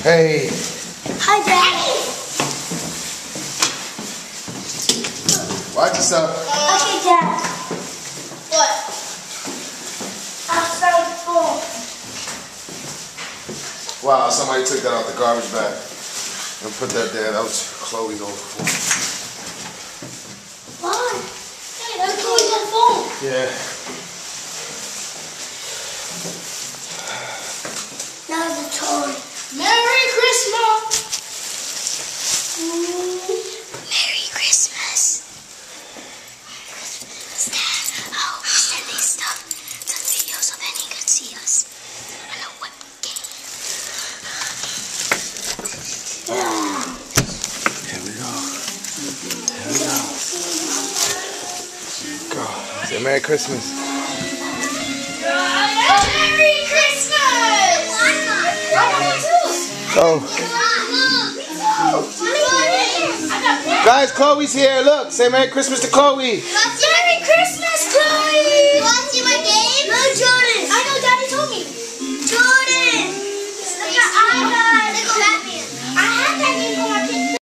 Hey. Hi, Daddy. Watch yourself. Okay, Dad. What? Outside the phone. Wow, somebody took that out the garbage bag and put that there. That was Chloe's old phone. Why? Hey, that's Chloe's old phone. Yeah. Now the toy. Merry Christmas! Merry Christmas. Dad, oh, we're sending stuff to the video so then he could see us on a webcam. Here we go. Here we go. Go. Say Merry Christmas. Merry Christmas! I got one too. Go. Guys, Guys, Chloe's here. Look, say Merry Christmas to Chloe. Merry Christmas, Chloe! You want to see my game? No, Jordan. I know, Daddy told me. Jordan! Look at